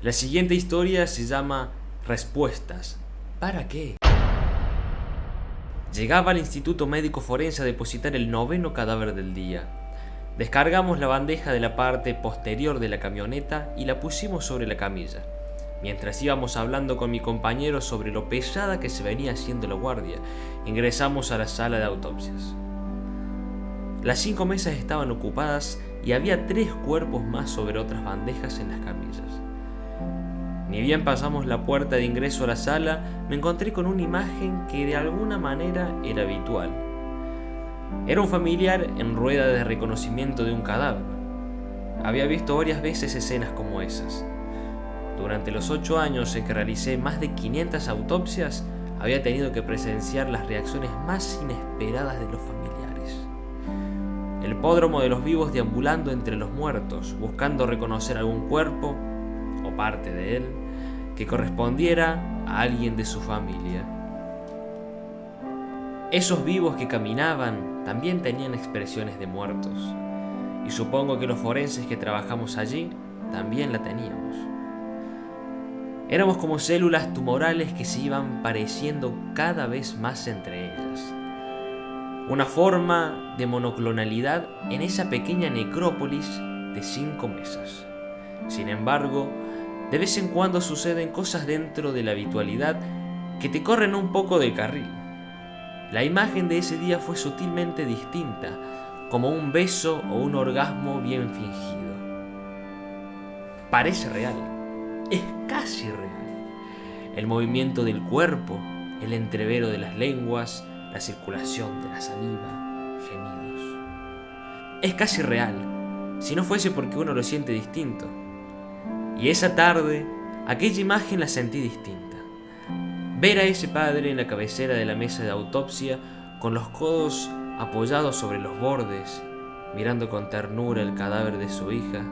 La siguiente historia se llama Respuestas. ¿Para qué? Llegaba al Instituto Médico Forense a depositar el 9º cadáver del día. Descargamos la bandeja de la parte posterior de la camioneta y la pusimos sobre la camilla, mientras íbamos hablando con mi compañero sobre lo pesada que se venía haciendo la guardia. Ingresamos a la sala de autopsias. Las 5 mesas estaban ocupadas y había 3 cuerpos más sobre otras bandejas en las camillas. Ni bien pasamos la puerta de ingreso a la sala, me encontré con una imagen que de alguna manera era habitual. Era un familiar en rueda de reconocimiento de un cadáver. Había visto varias veces escenas como esas. Durante los 8 años en que realicé más de 500 autopsias, había tenido que presenciar las reacciones más inesperadas de los familiares. El pódromo de los vivos deambulando entre los muertos, buscando reconocer algún cuerpo, o parte de él, que correspondiera a alguien de su familia. Esos vivos que caminaban también tenían expresiones de muertos, y supongo que los forenses que trabajamos allí también la teníamos. Éramos como células tumorales que se iban pareciendo cada vez más entre ellas. Una forma de monoclonalidad en esa pequeña necrópolis de 5 mesas. Sin embargo, de vez en cuando suceden cosas dentro de la habitualidad que te corren un poco del carril. La imagen de ese día fue sutilmente distinta, como un beso o un orgasmo bien fingido. Parece real, es casi real. El movimiento del cuerpo, el entrevero de las lenguas, la circulación de la saliva, gemidos. Es casi real, si no fuese porque uno lo siente distinto. Y esa tarde, aquella imagen la sentí distinta. Ver a ese padre en la cabecera de la mesa de autopsia, con los codos apoyados sobre los bordes, mirando con ternura el cadáver de su hija,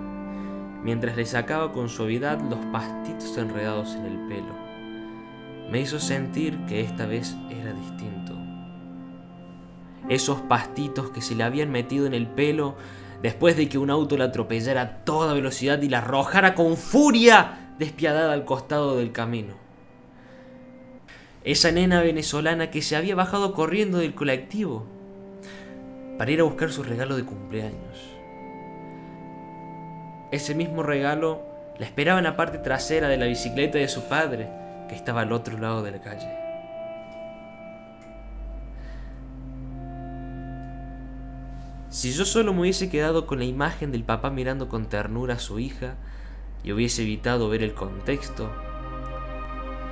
mientras le sacaba con suavidad los pastitos enredados en el pelo, me hizo sentir que esta vez era distinto. Esos pastitos que se le habían metido en el pelo después de que un auto la atropellara a toda velocidad y la arrojara con furia despiadada al costado del camino. Esa nena venezolana que se había bajado corriendo del colectivo para ir a buscar su regalo de cumpleaños. Ese mismo regalo la esperaba en la parte trasera de la bicicleta de su padre, que estaba al otro lado de la calle. Si yo solo me hubiese quedado con la imagen del papá mirando con ternura a su hija y hubiese evitado ver el contexto,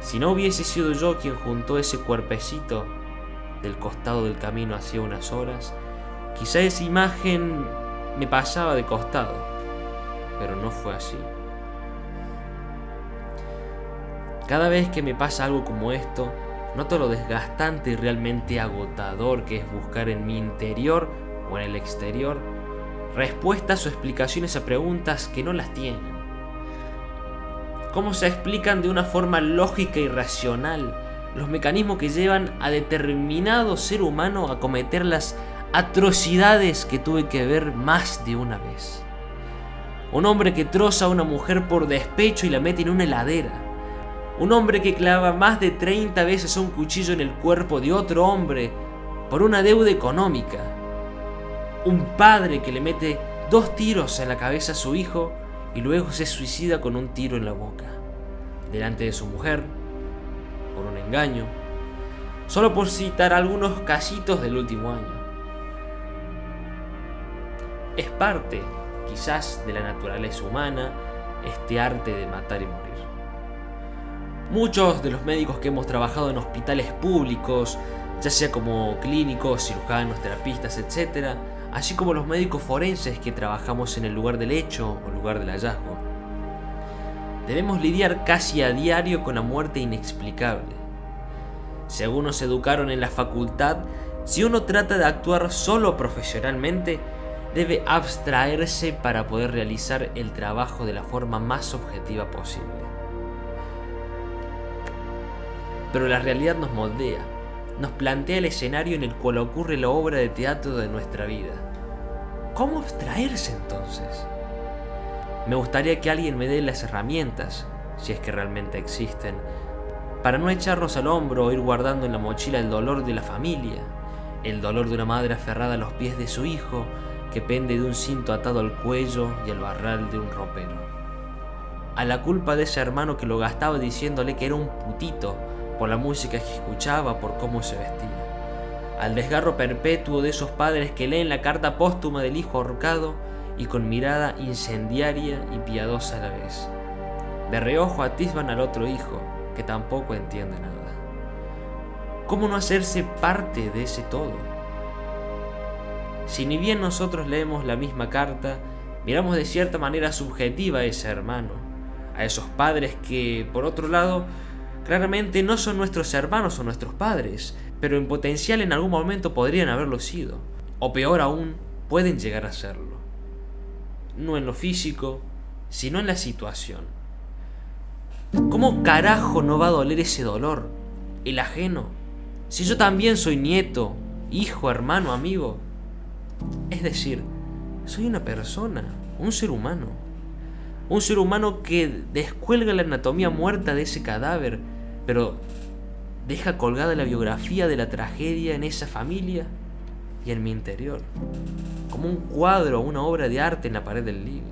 si no hubiese sido yo quien juntó ese cuerpecito del costado del camino hacía unas horas, quizá esa imagen me pasaba de costado, pero no fue así. Cada vez que me pasa algo como esto, noto lo desgastante y realmente agotador que es buscar en mi interior o en el exterior respuestas o explicaciones a preguntas que no las tienen. ¿Cómo se explican de una forma lógica y racional los mecanismos que llevan a determinado ser humano a cometer las atrocidades que tuve que ver más de una vez? Un hombre que troza a una mujer por despecho y la mete en una heladera. Un hombre que clava más de 30 veces un cuchillo en el cuerpo de otro hombre por una deuda económica. Un padre que le mete 2 tiros en la cabeza a su hijo y luego se suicida con un tiro en la boca, delante de su mujer, por un engaño, solo por citar algunos casitos del último año. Es parte, quizás, de la naturaleza humana, este arte de matar y morir. Muchos de los médicos que hemos trabajado en hospitales públicos, ya sea como clínicos, cirujanos, terapistas, etc., así como los médicos forenses que trabajamos en el lugar del hecho o lugar del hallazgo, debemos lidiar casi a diario con la muerte inexplicable. Según nos educaron en la facultad, si uno trata de actuar solo profesionalmente, debe abstraerse para poder realizar el trabajo de la forma más objetiva posible. Pero la realidad nos moldea, nos plantea el escenario en el cual ocurre la obra de teatro de nuestra vida. ¿Cómo abstraerse entonces? Me gustaría que alguien me dé las herramientas, si es que realmente existen, para no echarnos al hombro o ir guardando en la mochila el dolor de la familia, el dolor de una madre aferrada a los pies de su hijo, que pende de un cinto atado al cuello y al barral de un ropero. A la culpa de ese hermano que lo gastaba diciéndole que era un putito por la música que escuchaba, por cómo se vestía. Al desgarro perpetuo de esos padres que leen la carta póstuma del hijo ahorcado y con mirada incendiaria y piadosa a la vez. De reojo atisban al otro hijo, que tampoco entiende nada. ¿Cómo no hacerse parte de ese todo? Si ni bien nosotros leemos la misma carta, miramos de cierta manera subjetiva a ese hermano, a esos padres que, por otro lado, claramente no son nuestros hermanos o nuestros padres, pero en potencial en algún momento podrían haberlo sido, o peor aún, pueden llegar a serlo. No en lo físico, sino en la situación. ¿Cómo carajo no va a doler ese dolor, el ajeno, si yo también soy nieto, hijo, hermano, amigo? Es decir, soy una persona, un ser humano. Un ser humano que descuelga la anatomía muerta de ese cadáver, pero deja colgada la biografía de la tragedia en esa familia y en mi interior, como un cuadro o una obra de arte en la pared del living.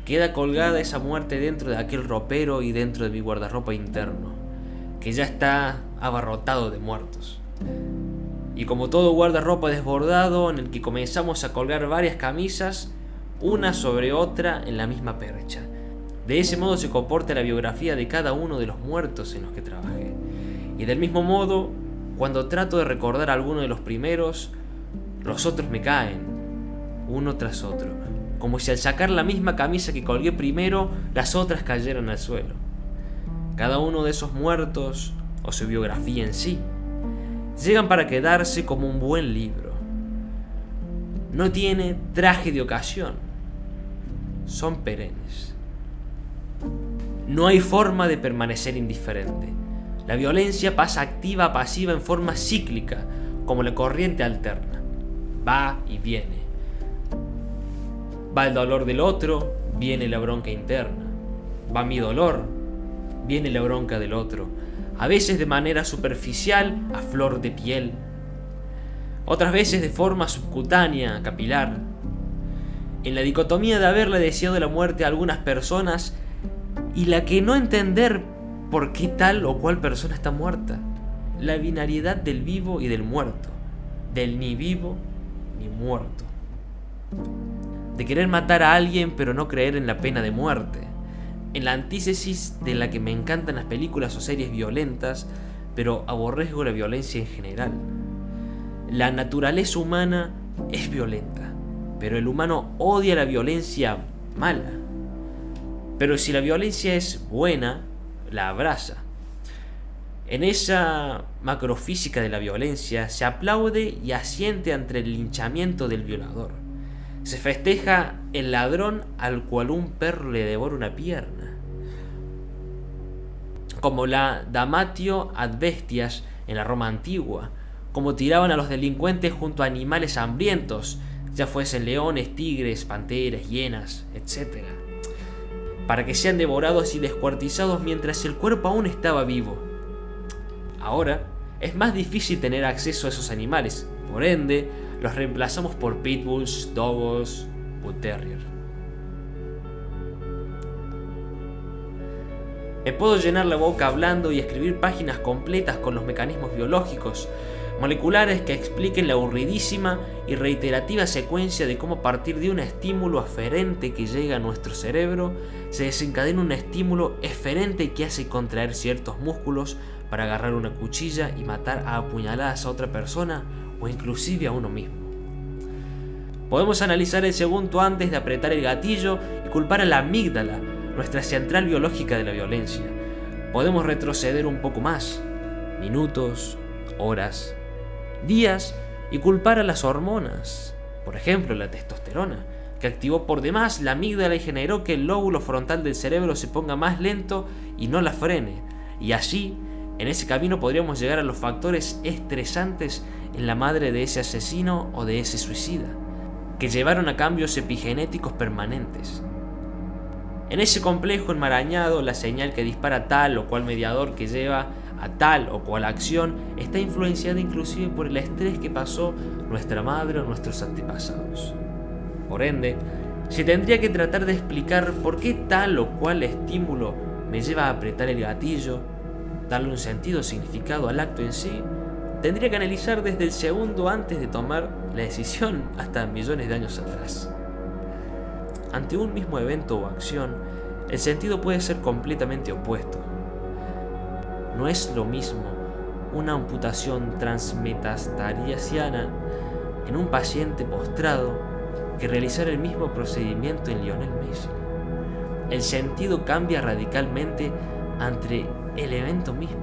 Queda colgada esa muerte dentro de aquel ropero y dentro de mi guardarropa interno, que ya está abarrotado de muertos. Y como todo guardarropa desbordado, en el que comenzamos a colgar varias camisas, una sobre otra en la misma percha. De ese modo se comporta la biografía de cada uno de los muertos en los que trabajé. Y del mismo modo, cuando trato de recordar a alguno de los primeros, los otros me caen, uno tras otro, como si al sacar la misma camisa que colgué primero, las otras cayeran al suelo. Cada uno de esos muertos, o su biografía en sí, llegan para quedarse como un buen libro. No tiene traje de ocasión, son perennes. No hay forma de permanecer indiferente. La violencia pasa activa a pasiva en forma cíclica, como la corriente alterna. Va y viene. Va el dolor del otro, viene la bronca interna. Va mi dolor, viene la bronca del otro. A veces de manera superficial, a flor de piel. Otras veces de forma subcutánea, capilar. En la dicotomía de haberle deseado la muerte a algunas personas y la que no entender por qué tal o cual persona está muerta. La binariedad del vivo y del muerto. Del ni vivo ni muerto. De querer matar a alguien pero no creer en la pena de muerte. En la antítesis de la que me encantan las películas o series violentas, pero aborrezco la violencia en general. La naturaleza humana es violenta, pero el humano odia la violencia mala. Pero si la violencia es buena, la abraza. En esa macrofísica de la violencia se aplaude y asiente ante el linchamiento del violador. Se festeja el ladrón al cual un perro le devora una pierna. Como la Damatio ad bestias en la Roma antigua, como tiraban a los delincuentes junto a animales hambrientos, ya fuesen leones, tigres, panteras, hienas, etc., para que sean devorados y descuartizados mientras el cuerpo aún estaba vivo. Ahora es más difícil tener acceso a esos animales, por ende los reemplazamos por pitbulls, dogos, bull terrier. Me puedo llenar la boca hablando y escribir páginas completas con los mecanismos biológicos, moleculares que expliquen la aburridísima y reiterativa secuencia de cómo a partir de un estímulo aferente que llega a nuestro cerebro, se desencadena un estímulo eferente que hace contraer ciertos músculos para agarrar una cuchilla y matar a apuñaladas a otra persona o inclusive a uno mismo. Podemos analizar el segundo antes de apretar el gatillo y culpar a la amígdala, nuestra central biológica de la violencia. Podemos retroceder un poco más, minutos, horas, días, y culpar a las hormonas, por ejemplo la testosterona, que activó por demás la amígdala y generó que el lóbulo frontal del cerebro se ponga más lento y no la frene, y así, en ese camino podríamos llegar a los factores estresantes en la madre de ese asesino o de ese suicida, que llevaron a cambios epigenéticos permanentes. En ese complejo enmarañado, la señal que dispara tal o cual mediador que lleva a tal o cual acción está influenciada inclusive por el estrés que pasó nuestra madre o nuestros antepasados. Por ende, si tendría que tratar de explicar por qué tal o cual estímulo me lleva a apretar el gatillo, darle un sentido o significado al acto en sí, tendría que analizar desde el segundo antes de tomar la decisión hasta millones de años atrás. Ante un mismo evento o acción, el sentido puede ser completamente opuesto. No es lo mismo una amputación transmetastasiana en un paciente postrado que realizar el mismo procedimiento en Lionel Messi. El sentido cambia radicalmente ante el evento mismo.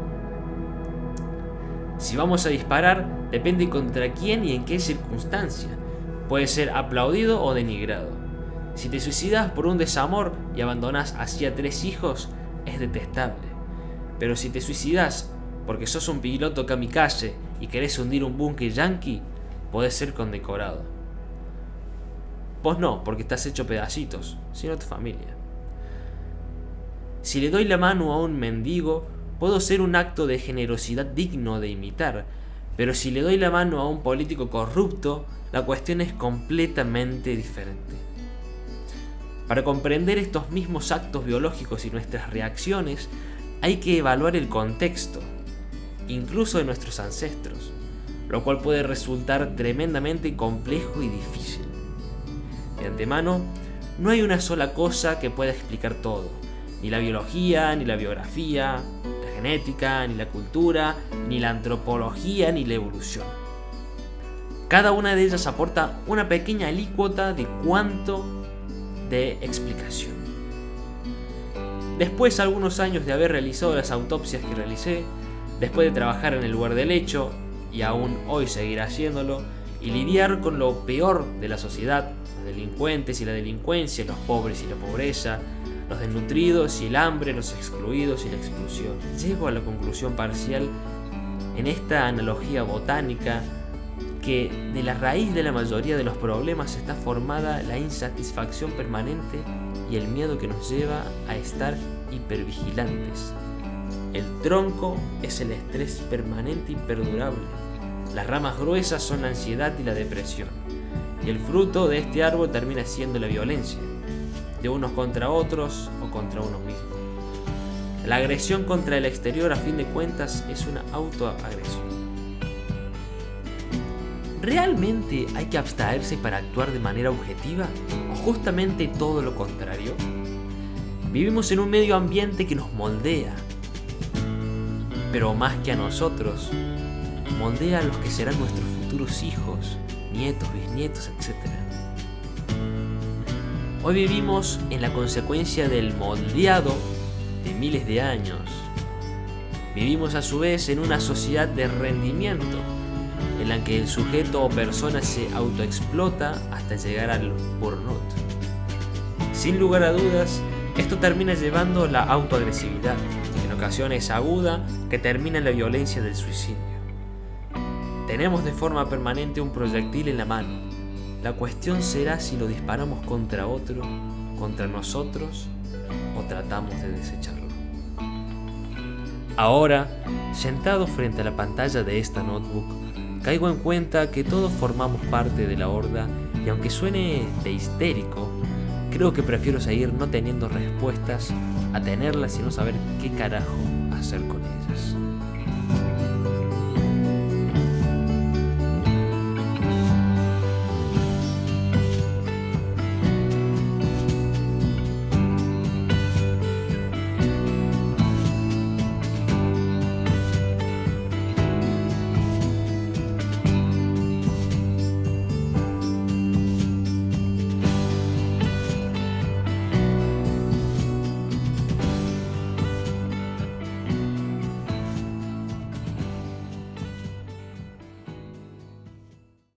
Si vamos a disparar, depende contra quién y en qué circunstancia. Puede ser aplaudido o denigrado. Si te suicidas por un desamor y abandonas así a 3 hijos, es detestable. Pero si te suicidas porque sos un piloto kamikaze y querés hundir un búnker yanqui, podés ser condecorado. Vos no, porque estás hecho pedacitos, sino tu familia. Si le doy la mano a un mendigo, puedo ser un acto de generosidad digno de imitar, pero si le doy la mano a un político corrupto, la cuestión es completamente diferente. Para comprender estos mismos actos biológicos y nuestras reacciones, hay que evaluar el contexto, incluso de nuestros ancestros, lo cual puede resultar tremendamente complejo y difícil. De antemano, no hay una sola cosa que pueda explicar todo, ni la biología, ni la biografía, la genética, ni la cultura, ni la antropología, ni la evolución. Cada una de ellas aporta una pequeña alícuota de cuánto de explicación. Después de algunos años de haber realizado las autopsias que realicé, después de trabajar en el lugar del hecho, y aún hoy seguir haciéndolo, y lidiar con lo peor de la sociedad, los delincuentes y la delincuencia, los pobres y la pobreza, los desnutridos y el hambre, los excluidos y la exclusión, llego a la conclusión parcial en esta analogía botánica que de la raíz de la mayoría de los problemas está formada la insatisfacción permanente y el miedo que nos lleva a estar hipervigilantes. El tronco es el estrés permanente y perdurable. Las ramas gruesas son la ansiedad y la depresión. Y el fruto de este árbol termina siendo la violencia, de unos contra otros o contra uno mismo. La agresión contra el exterior, a fin de cuentas, es una autoagresión. ¿Realmente hay que abstraerse para actuar de manera objetiva? ¿O justamente todo lo contrario? Vivimos en un medio ambiente que nos moldea, pero más que a nosotros, moldea a los que serán nuestros futuros hijos, nietos, bisnietos, etc. Hoy vivimos en la consecuencia del moldeado de miles de años. Vivimos a su vez en una sociedad de rendimiento, en la que el sujeto o persona se autoexplota hasta llegar al burnout. Sin lugar a dudas, esto termina llevando la autoagresividad, en ocasiones aguda, que termina en la violencia del suicidio. Tenemos de forma permanente un proyectil en la mano. La cuestión será si lo disparamos contra otro, contra nosotros, o tratamos de desecharlo. Ahora, sentado frente a la pantalla de esta notebook, caigo en cuenta que todos formamos parte de la horda y aunque suene de histérico, creo que prefiero seguir no teniendo respuestas a tenerlas y no saber qué carajo hacer con ellas.